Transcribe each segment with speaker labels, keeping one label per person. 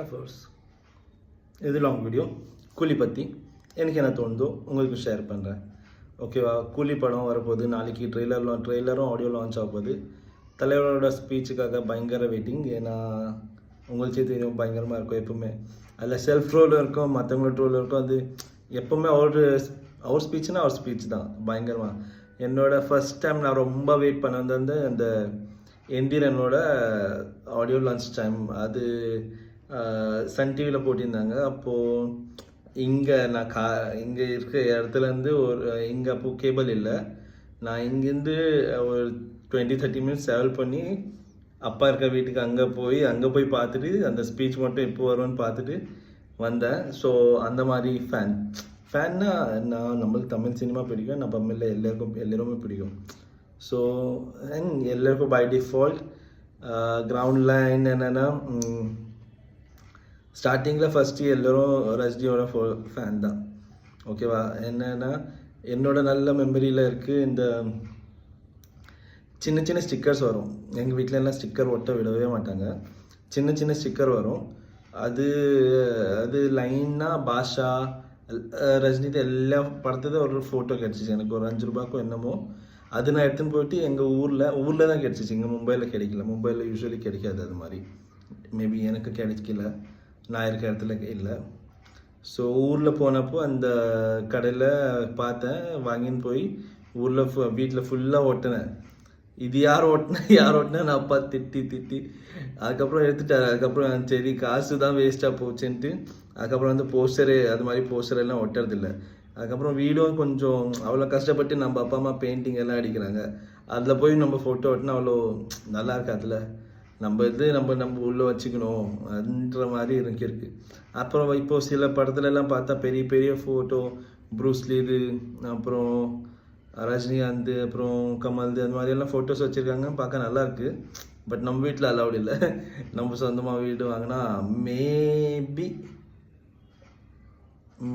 Speaker 1: Of course இது long video. கூலி பற்றி எனக்கு என்ன தோணுதோ உங்களுக்கு ஷேர் பண்ணுறேன். ஓகேவா? கூலி படம் வரப்போகுது நாளைக்கு. ட்ரெய்லரும் ஆடியோ லான்ச் ஆக போகுது. தலைவரோட ஸ்பீச்சுக்காக பயங்கர வெயிட்டிங். ஏன்னா உங்களுக்கே தெரியும் பயங்கரமாக இருக்கும் எப்பவுமே. அதில் செல்ஃப் ரோலும் இருக்கும், மற்றவங்களோட ரோலும் இருக்கும். அது எப்போவுமே அவர் ஸ்பீச்னா அவர் ஸ்பீச் தான் பயங்கரமாக. என்னோடய ஃபஸ்ட் டைம் நான் ரொம்ப வெயிட் பண்ண வந்து அந்த எந்திரனோட ஆடியோ லான்ச் டைம். அது சன் டிவியில் போட்டிருந்தாங்க. அப்போது இங்கே நான் இங்கே இருக்க இடத்துலேருந்து இங்கே அப்போது கேபிள் இல்லை. நான் இங்கேருந்து ஒரு 20-30 மினிட்ஸ் ட்ராவல் பண்ணி அப்பா இருக்க வீட்டுக்கு அங்கே போய் பார்த்துட்டு அந்த ஸ்பீச் மட்டும் எப்போ வரும்னு பார்த்துட்டு வந்தேன். ஸோ அந்த மாதிரி ஃபேன்னா நான் நம்மளுக்கு தமிழ் சினிமா பிடிக்கும், நம்ம தமிழில் எல்லாருமே பிடிக்கும். ஸோ எல்லாருக்கும் பை டிஃபால்ட் கிரவுண்ட் லைன் என்னென்னா ஸ்டார்டிங்கில் ஃபஸ்ட்டு எல்லோரும் ரஜினியோட ஃபேன் தான். ஓகேவா? என்னென்னா என்னோட நல்ல மெமரியில் இருக்குது இந்த சின்ன சின்ன ஸ்டிக்கர்ஸ் வரும். எங்கள் வீட்டிலலாம் ஸ்டிக்கர் ஒட்ட விடவே மாட்டாங்க. சின்ன சின்ன ஸ்டிக்கர் வரும். அது லைனாக பாஷா ரஜினிது எல்லா படத்துக்கு ஒரு ஃபோட்டோ கிடச்சிச்சு. எனக்கு ஒரு 5 ரூபாய்க்கும் என்னமோ. அது நான் எடுத்துன்னு போயிட்டு எங்கள் ஊரில் தான் கிடச்சிச்சு. இங்கே மும்பையில் கிடைக்கல. மும்பையில் யூஸ்வலி கிடைக்காது அது மாதிரி. மேபி எனக்கு கிடைக்கல, நான் இருக்க இடத்துல இல்லை. ஸோ ஊரில் போனப்போ அந்த கடையில் பார்த்தேன், வாங்கின்னு போய் வீட்டில் ஃபுல்லாக ஒட்டினேன். இது யார் ஓட்டினா நான் அப்பா திட்டி அதுக்கப்புறம் எடுத்துட்டாரு. அதுக்கப்புறம் சரி காசு தான் வேஸ்ட்டாக போச்சுன்ட்டு அதுக்கப்புறம் வந்து அது மாதிரி போஸ்டர் எல்லாம் ஒட்டுறதில்ல. அதுக்கப்புறம் வீடும் கொஞ்சம் அவ்வளோ கஷ்டப்பட்டு நம்ம அப்பா அம்மா பெயிண்டிங் எல்லாம் அடிக்கிறாங்க. அதில் போய் நம்ம ஃபோட்டோ ஓட்டினா அவ்வளோ நல்லா இருக்காதுல்ல. நம்ம உள்ளே வச்சுக்கணும் அப்படின்ற மாதிரி இருக்குது. அப்புறம் இப்போ சில படத்துலலாம் பார்த்தா பெரிய பெரிய ஃபோட்டோ ப்ரூஸ்லி இது, அப்புறம் ரஜினிகாந்த், அப்புறம் கமல்து, அந்த மாதிரியெல்லாம் ஃபோட்டோஸ் வச்சுருக்காங்க. பார்க்க நல்லாயிருக்கு. பட் நம்ம வீட்டில் அலௌட் இல்லை. நம்ம சொந்தமாக வீடு வாங்கினா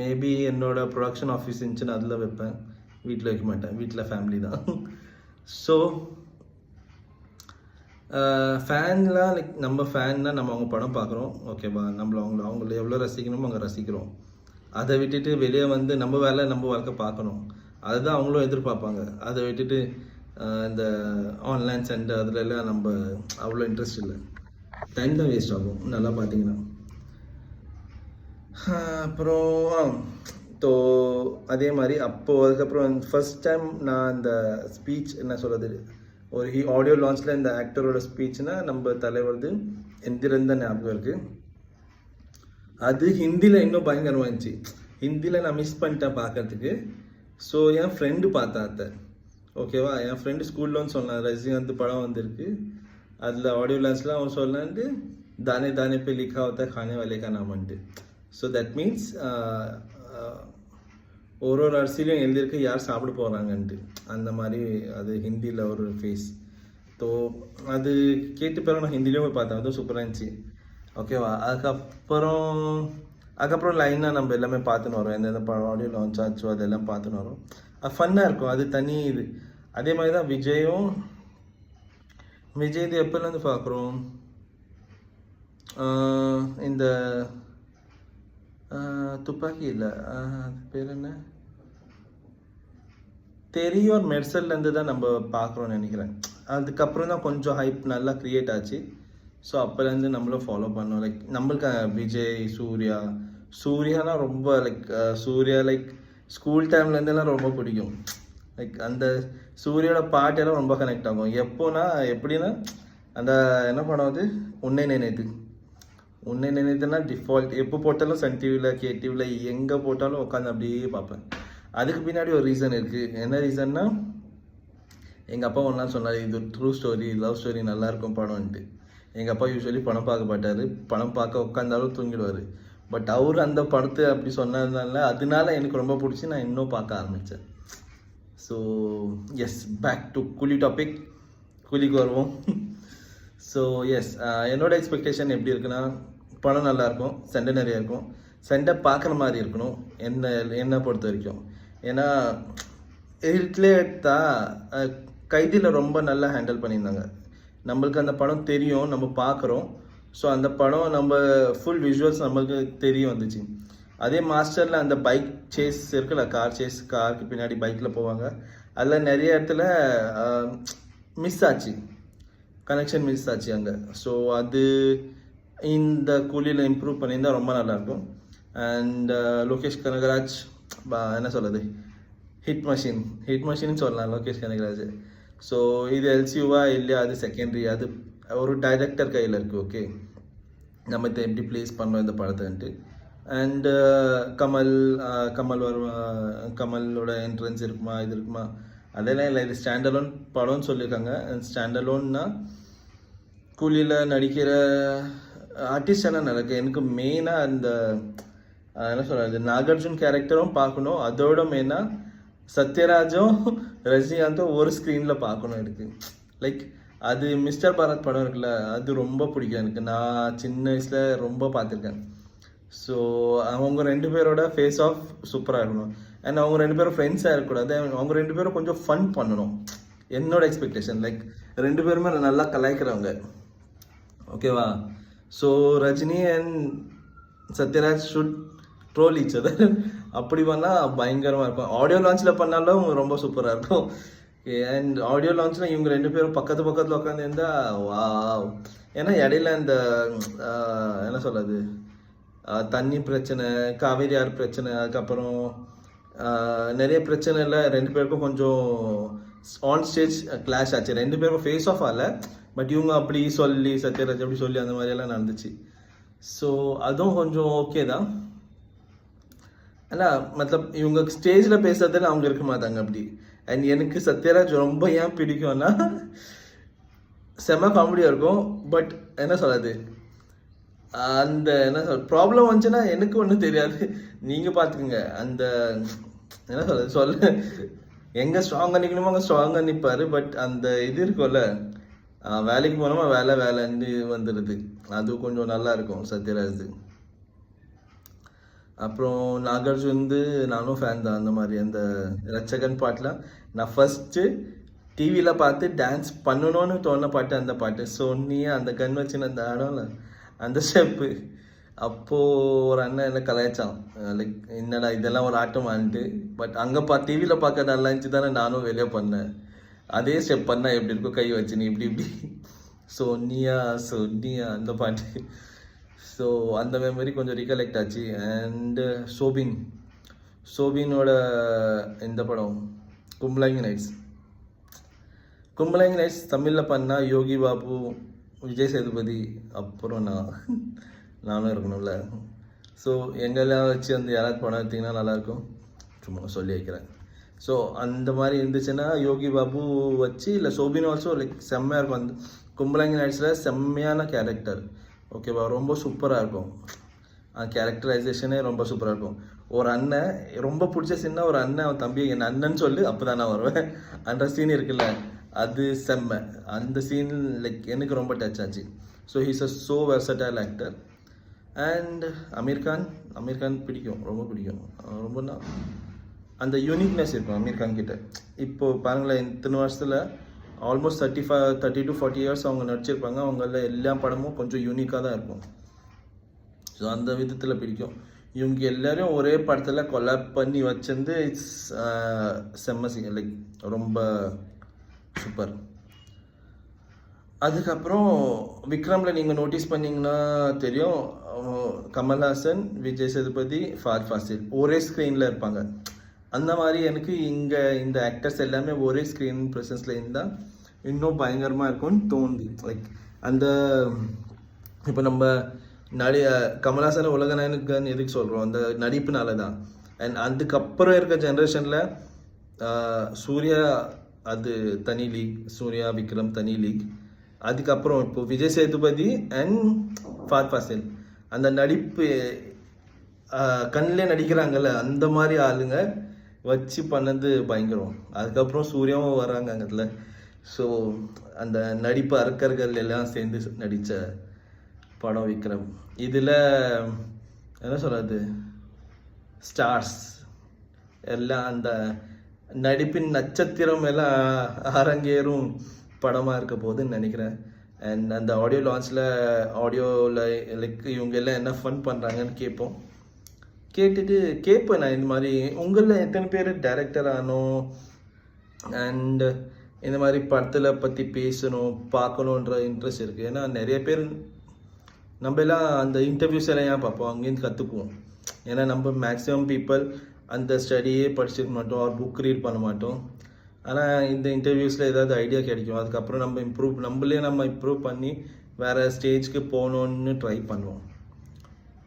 Speaker 1: மேபி என்னோடய ப்ரொடக்ஷன் ஆஃபீஸ் இருந்துச்சுன்னு அதில் வைப்பேன். வீட்டில் வைக்க மாட்டேன். வீட்டில் ஃபேமிலி தான். ஸோ ஃபேன்லாம் நம்ம ஃபேன்னா நம்ம அவங்க படம் பார்க்குறோம். ஓகேவா? அவங்கள எவ்வளோ ரசிக்கணுமோ அங்கே ரசிக்கிறோம். அதை விட்டுட்டு வெளியே வந்து நம்ம வேலை நம்ம வாழ்க்கை பார்க்கணும். அதுதான் அவங்களும் எதிர்பார்ப்பாங்க. அதை விட்டுட்டு இந்த ஆன்லைன் சென்டர் அதுலலாம் நம்ம அவ்வளோ இன்ட்ரெஸ்ட் இல்லை. டைம் தான் வேஸ்ட் ஆகும் நல்லா பார்த்தீங்கன்னா. அப்புறம் அதே மாதிரி அதுக்கப்புறம் ஃபர்ஸ்ட் டைம் நான் அந்த ஸ்பீச் என்ன சொல்கிறது, ஒரு ஆடியோ லான்ச்சில் இந்த ஆக்டரோட ஸ்பீச்னா நம்ம தலைவரது எந்திரன் தான் ஞாபகம் இருக்குது. அது ஹிந்தியில் இன்னும் பயங்கரமாக இருந்துச்சு. ஹிந்தியில் நான் மிஸ் பண்ணிட்டேன் பார்க்கறதுக்கு. ஸோ என் ஃப்ரெண்டு பார்த்தா ஓகேவா? என் ஃப்ரெண்டு ஸ்கூலில் வந்து சொன்னான் ரஜினிகாந்த் படம் வந்திருக்கு, அதில் ஆடியோ லான்ச்சில் அவன் சொன்னான்ட்டு தானே தானே பே லிखा होता है खाने वाले का नाम வந்துட்டு. ஸோ தட் மீன்ஸ் ஒரு அரிசிலையும் எழுதியிருக்கு யார் சாப்பிட போகிறாங்கன்ட்டு. அந்த மாதிரி அது ஹிந்தியில் ஒரு ஃபேஸ். ஸோ அது கேட்டு பிறகு நான் ஹிந்திலையும் போய் பார்த்தேன். அதுவும் சூப்பராக இருந்துச்சு. ஓகேவா? அதுக்கப்புறம் லைனாக நம்ம எல்லாமே பார்த்துன்னு வரோம். எந்தெந்த படம் ஆடியோ லான்ச் ஆச்சோ அதெல்லாம் பார்த்துன்னு வரோம். அது ஃபன்னாக இருக்கும். அது தனி இது. அதே மாதிரி தான் விஜய்து எப்போலேருந்து பார்க்குறோம். இந்த துப்பாக்கி இல்லை, அது பேர் என்ன, தெரியும், மெர்சல்லேருந்து தான் நம்ம பார்க்குறோன்னு நினைக்கிறேன். அதுக்கப்புறம் தான் கொஞ்சம் ஹைப் நல்லா க்ரியேட் ஆச்சு. ஸோ அப்போலேருந்து நம்மளும் ஃபாலோ பண்ணோம். லைக் நம்மளுக்கு விஜய், சூர்யாலாம் ரொம்ப சூர்யா ஸ்கூல் டைம்லேருந்துலாம் ரொம்ப பிடிக்கும். அந்த சூர்யாவோட பாட்டெல்லாம் ரொம்ப கனெக்ட் ஆகும். எப்படின்னா அந்த என்ன படம் அது, உன்னை நினைத்துனா டிஃபால்ட் எப்போ போட்டாலும் சன் டிவியில், KTVயில் எங்கே போட்டாலும் உட்காந்து அப்படியே பார்ப்பேன். அதுக்கு பின்னாடி ஒரு ரீசன் இருக்குது. என்ன ரீசன்னா, எங்கள் அப்பா ஒன்றா சொன்னார், இது ட்ரூ ஸ்டோரி, லவ் ஸ்டோரி நல்லாயிருக்கும் படம்ன்ட்டு. எங்கள் அப்பா யூஸ்வலி படம் பார்க்க மாட்டார். படம் பார்க்க உட்காந்தாலும் தூங்கிடுவார். பட் அவர் அந்த படத்தை அப்படி அதனால எனக்கு ரொம்ப பிடிச்சி நான் இன்னும் பார்க்க ஆரம்பித்தேன். ஸோ எஸ், பேக் டு கூலி டாபிக். கூலிக்கு வருவோம். ஸோ எஸ், என்னோடய எக்ஸ்பெக்டேஷன் எப்படி இருக்குன்னா, படம் நல்லாயிருக்கும், சண்டை நிறையா இருக்கும், சண்டை பார்க்குற மாதிரி இருக்கணும் என்னை பொறுத்த வரைக்கும். ஏன்னா ஹிட்லே எடுத்தால் கைதியில் ரொம்ப நல்லா ஹேண்டில் பண்ணியிருந்தாங்க. நம்மளுக்கு அந்த படம் தெரியும், நம்ம பார்க்குறோம். ஸோ அந்த படம் நம்ம ஃபுல் விஷுவல்ஸ் நமக்கு தெரிய வந்துச்சு. அதே மாஸ்டரில் அந்த பைக் சேஸ் இருக்குல்ல, கார் சேஸ், காருக்கு பின்னாடி பைக்கில் போவாங்க, அதில் நிறைய இடத்துல மிஸ் ஆச்சு, கனெக்ஷன் மிஸ் ஆச்சு அங்கே. ஸோ அது இந்த கூலியில் இம்ப்ரூவ் பண்ணியிருந்தால் ரொம்ப நல்லாயிருக்கும். அண்ட் லோகேஷ் கனகராஜ் என்ன சொல்கிறது, ஹிட் மஷின்னு சொல்லலாம் லோகேஷ் கனகராஜ். ஸோ இது எல்சியூவா இல்லையா அது செகண்டரி, அது ஒரு டைரக்டர் கையில் இருக்குது. ஓகே, நம்ம இதை எப்படி ப்ளேஸ் பண்ணோம் இந்த படத்தைன்ட்டு. அண்ட் கமல் கமலோட என்ட்ரன்ஸ் இருக்குமா, இது இருக்குமா, அதெல்லாம் இல்லை. இது ஸ்டாண்டலோன் படம்னு சொல்லியிருக்காங்க. அண்ட் ஸ்டாண்டலோன்னா கூலியில் நடிக்கிற ஆர்டிஸ்ட் எல்லாம் நடக்கு. எனக்கு மெயினாக அந்த என்ன சொல்கிறது, நாகார்ஜுன் கேரக்டரும் பார்க்கணும், அதோட மெயினாக சத்யராஜும் ரஜினிகாந்தும் ஒரு ஸ்க்ரீனில் பார்க்கணும் எனக்கு. லைக் அது மிஸ்டர் பாரத் படம் இருக்குல்ல, அது ரொம்ப பிடிக்கும் எனக்கு. நான் சின்ன வயசில் ரொம்ப பார்த்துருக்கேன். ஸோ அவங்க 2 பேரோட ஃபேஸ் ஆஃப் சூப்பராக இருக்கணும். அண்ட் அவங்க 2 பேரும் ஃப்ரெண்ட்ஸாக இருக்கக்கூடாது, அவங்க 2 பேரும் கொஞ்சம் ஃபன் பண்ணணும், என்னோட எக்ஸ்பெக்டேஷன். லைக் 2 பேருமே நல்லா கலாய்க்கிறவங்க, ஓகேவா. So Rajini and Sathyaraj should troll each other. அப்படி பண்ணால் பயங்கரமாக இருக்கும். ஆடியோ லான்ச்சில் பண்ணாலும் ரொம்ப சூப்பராக இருக்கும். அண்ட் ஆடியோ லான்ச்சில் இவங்க 2 பேரும் பக்கத்தில் உட்காந்து இருந்தால் வா. ஏன்னா இடையில இந்த என்ன சொல்கிறது, தண்ணி பிரச்சனை, காவேரி ஆறு பிரச்சனை, அதுக்கப்புறம் நிறைய பிரச்சனை இல்லை, 2 பேருக்கும் கொஞ்சம் ஆன் ஸ்டேஜ் கிளாஷ் ஆச்சு. 2 பேருக்கும் ஃபேஸ் ஆஃப் ஆகலை, பட் இவங்க அப்படி சொல்லி, சத்யராஜ் அப்படி சொல்லி அந்த மாதிரியெல்லாம் நடந்துச்சு. ஸோ அதுவும் கொஞ்சம் ஓகே தான். ஆனால் மத்தலப் இவங்க ஸ்டேஜில் பேசுறதுல அவங்க இருக்க மாட்டாங்க அப்படி. அண்ட் எனக்கு சத்யராஜ் ரொம்ப ஏன் பிடிக்கும்னா செம்ம காமெடியாக இருக்கும். பட் என்ன சொல்கிறது, அந்த என்ன ப்ராப்ளம் வந்துச்சுன்னா எனக்கு ஒன்றும் தெரியாது, நீங்கள் பார்த்துக்குங்க. அந்த என்ன சொல்ல எங்கே ஸ்ட்ராங்காக நிற்கணுமோ அங்கே ஸ்ட்ராங்காக நிற்பார். பட் அந்த இது இருக்கும்ல, வேலைக்கு போனோமா வேலைன்னு வந்துடுது, அது கொஞ்சம் நல்லா இருக்கும் சத்யராஜ். அப்புறம் நாகார்ஜுன் நானும் ஃபேன் தான். அந்த மாதிரி அந்த ரட்சகன் பாட்டில் நான் ஃபஸ்ட்டு டிவியில் பார்த்து டான்ஸ் பண்ணணும்னு தோண பாட்டு அந்த பாட்டு. சொன்னியே அந்த கண் வச்சுன்னு அந்த ஆடம்ல அந்த ஸ்டெப்பு. அப்போது ஒரு அண்ணன் என்ன கலாய்ச்சான், லைக் என்னடா இதெல்லாம் ஒரு ஆட்டம் ஆண்டு. பட் அங்கே டிவியில் பார்க்க நல்லா இருந்துச்சு தானே, நானும் வெளியே பண்ணேன். அதே ஸ்டெப் பண்ணால் எப்படி இருக்கும், கை வச்சு நீ இப்படி சொன்னியா அந்த பாட்டு. ஸோ அந்த மெமரி கொஞ்சம் ரீகலெக்ட் ஆச்சு. அண்டு சோபினோட இந்த படம் கும்பலாங்கி நைட்ஸ் தமிழில் பண்ணால் யோகி பாபு, விஜய் சேதுபதி, அப்புறம் நானும் இருக்கணும்ல. ஸோ எங்கெல்லாம் வச்சு வந்து யாராவது படம் எடுத்திங்கன்னா நல்லாயிருக்கும், சும்மா சொல்லி வைக்கிறேன். ஸோ அந்த மாதிரி இருந்துச்சுன்னா யோகி பாபு வச்சு, இல்லை சோபின் ஆல்சோ லைக் செம்மையாக இருக்கும். அந்த கும்பலாங்கி நைட்ஸில் செம்மையான கேரக்டர், ஓகேவா, ரொம்ப சூப்பராக இருக்கும். கேரக்டரைசேஷனே ரொம்ப சூப்பராக இருக்கும். ஒரு அண்ணன் ரொம்ப பிடிச்ச சீன்னா, ஒரு அண்ணன் அவன் தம்பி என் அண்ணன் சொல்லு அப்போ தான் நான் வருவேன் அந்த சீன் இருக்குல்ல, அது செம்ம. அந்த சீன் லைக் எனக்கு ரொம்ப டச் ஆச்சு. So he's a so versatile actor. And Aamir Khan பிடிக்கும், ரொம்ப பிடிக்கும். ரொம்பனா அந்த யூனிக்னஸ் இருக்கும் அமீர் கான் கிட்ட. இப்போது பாருங்களேன், இத்தனை வருஷத்தில் ஆல்மோஸ்ட் 30 to 40 இயர்ஸ் அவங்க நடிச்சிருப்பாங்க. அவங்கள எல்லா படமும் கொஞ்சம் யூனிக்காக தான் இருக்கும். ஸோ அந்த விதத்தில் பிடிக்கும். இவங்க எல்லாரையும் ஒரே படத்தில் கொலாப் பண்ணி வச்சிருந்து இட்ஸ் செம்ம லைக் ரொம்ப சூப்பர். அதுக்கப்புறம் விக்ரமில் நீங்கள் நோட்டீஸ் பண்ணிங்கன்னா தெரியும், கமல்ஹாசன், விஜய் சேதுபதி, ஃபஹத் ஃபாசில் ஒரே ஸ்க்ரீனில் இருப்பாங்க. அந்த மாதிரி எனக்கு இங்கே இந்த ஆக்டர்ஸ் எல்லாமே ஒரே ஸ்க்ரீன் ப்ரெசன்ஸில் இருந்தால் இன்னும் பயங்கரமாக இருக்கும்னு தோணுது. லைக் அந்த இப்போ நம்ம கமல்ஹாசன் உலகநாயகன் எதுக்கு சொல்கிறோம், அந்த நடிப்புனால தான். அண்ட் அதுக்கப்புறம் இருக்க ஜென்ரேஷனில் சூர்யா அது தனி லீக், சூர்யா விக்ரம் தனி லீக். அதுக்கப்புறம் இப்போ விஜய் சேதுபதி அண்ட் ஃபஹத் ஃபாசில் அந்த நடிப்பு கண்ணிலே நடிக்கிறாங்கல்ல, அந்த மாதிரி ஆளுங்க வச்சு பண்ணது பயங்கரம். அதுக்கப்புறம் சூர்யாவும் வராங்க அங்கத்தில். ஸோ அந்த நடிப்பு அரக்கர்கள் எல்லாம் சேர்ந்து நடித்த படம் விக்ரம். இதில் என்ன சொல்கிறது, ஸ்டார்ஸ் எல்லாம் அந்த நடிப்பின் நட்சத்திரம் எல்லாம் அரங்கேறும் படமாக இருக்க போதுன்னு நினைக்கிறேன். அண்ட் அந்த ஆடியோ லான்ச்சில் ஆடியோவில் லைக் இவங்க எல்லாம் என்ன ஃபன் பண்ணுறாங்கன்னு கேட்போம். கேட்டுட்டு கேட்பேன் நான் இந்த மாதிரி உங்களில் எத்தனை பேர் டைரக்டர் ஆனோம் அண்ட் இந்த மாதிரி படத்தில் பற்றி பேசணும் பார்க்கணுன்ற இன்ட்ரெஸ்ட் இருக்குது. ஏன்னா நிறைய பேர் நம்ம எல்லாம் அந்த இன்டர்வியூஸ் எல்லாம் ஏன் பார்ப்போம், அங்கேருந்து கற்றுக்குவோம். ஏன்னா நம்ம மேக்ஸிமம் பீப்புள் அந்த ஸ்டடியே படிச்சிருக்க மாட்டோம், ஒரு புக் ரீட் பண்ண மாட்டோம். ஆனால் இந்த இன்டர்வியூஸில் ஏதாவது ஐடியா கிடைக்கும், அதுக்கப்புறம் நம்ம இம்ப்ரூவ் பண்ணி வேறு ஸ்டேஜ்க்கு போகணுன்னு ட்ரை பண்ணுவோம்.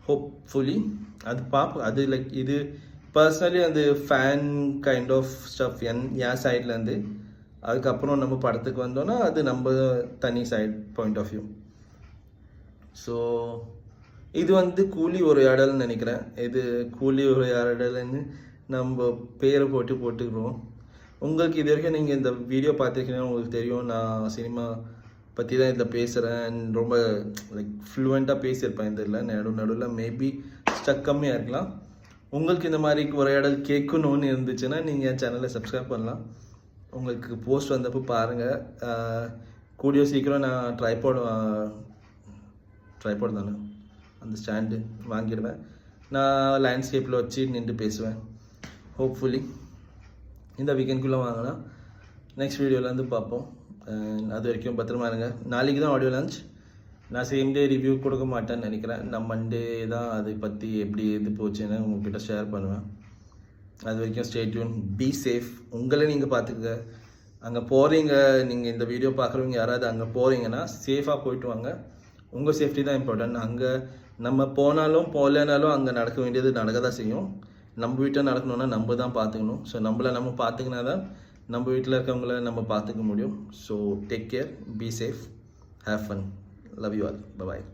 Speaker 1: ஹோப்ஃபுல்லி அது பார்ப்போம். அது லைக் இது பர்சனலி அந்த ஃபேன் கைண்ட் ஆஃப் ஸ்டஃப் என் சைட்லேருந்து. அதுக்கப்புறம் நம்ம படத்துக்கு வந்தோன்னா அது நம்ம தனி side point of view. So இது வந்து கூலி உரையாடல்னு நினைக்கிறேன். இது கூலி உரையாடல்னு நம்ம பேரை போட்டுக்கிறோம். உங்களுக்கு இது வரைக்கும் நீங்கள் இந்த வீடியோ பார்த்துருக்கீங்கன்னா உங்களுக்கு தெரியும், நான் சினிமா பற்றி தான் இதில் பேசுகிறேன். ரொம்ப லைக் ஃப்ளூவெண்ட்டாக பேசியிருப்பேன். இதில் நடுவில் மேபி ஸ்டக் கம்மியாக இருக்கலாம். உங்களுக்கு இந்த மாதிரி உரையாடல் கேட்கணுன்னு இருந்துச்சுன்னா நீங்கள் என் சேனலை சப்ஸ்கிரைப் பண்ணலாம். உங்களுக்கு போஸ்ட் வந்தப்போ பாருங்கள். கூடிய சீக்கிரம் நான் ட்ரைபாட் தானே அந்த ஸ்டாண்டு வாங்கிடுவேன். நான் லேண்ட்ஸ்கேப்பில் வச்சு நின்று பேசுவேன். ஹோப்ஃபுல்லி இந்த வீக்கெண்ட்குள்ளே வாங்கினா நெக்ஸ்ட் வீடியோவில் பார்ப்போம். அது வரைக்கும் பத்திரமா இருங்க. நாளைக்கு தான் ஆடியோ லான்ச். நான் சேம் டே ரிவ்யூ கொடுக்க மாட்டேன்னு நினைக்கிறேன். நான் மண்டே தான் அதை பற்றி எப்படி இது போச்சுன்னு உங்கள்கிட்ட ஷேர் பண்ணுவேன். அது வரைக்கும் ஸ்டே டியூன், பி சேஃப். உங்களை நீங்கள் பார்த்துக்க. அங்கே போகிறீங்க, நீங்கள் இந்த வீடியோ பார்க்குறவங்க யாராவது அங்கே போகிறீங்கன்னா சேஃபாக போயிட்டு வாங்க. உங்கள் சேஃப்டி தான் இம்பார்ட்டன்ட். அங்கே நம்ம போனாலும் போகலனாலும் அங்கே நடக்க வேண்டியது நடக்க தான் செய்யும். நம்ம வீட்டில் நடக்கணும்னா நம்ம தான் பார்த்துக்கணும். ஸோ நம்ம பார்த்துக்கினா தான் நம்ம வீட்டில் இருக்கவங்கள நம்ம பார்த்துக்க முடியும். So take care, be safe, have fun, love you all, bye bye.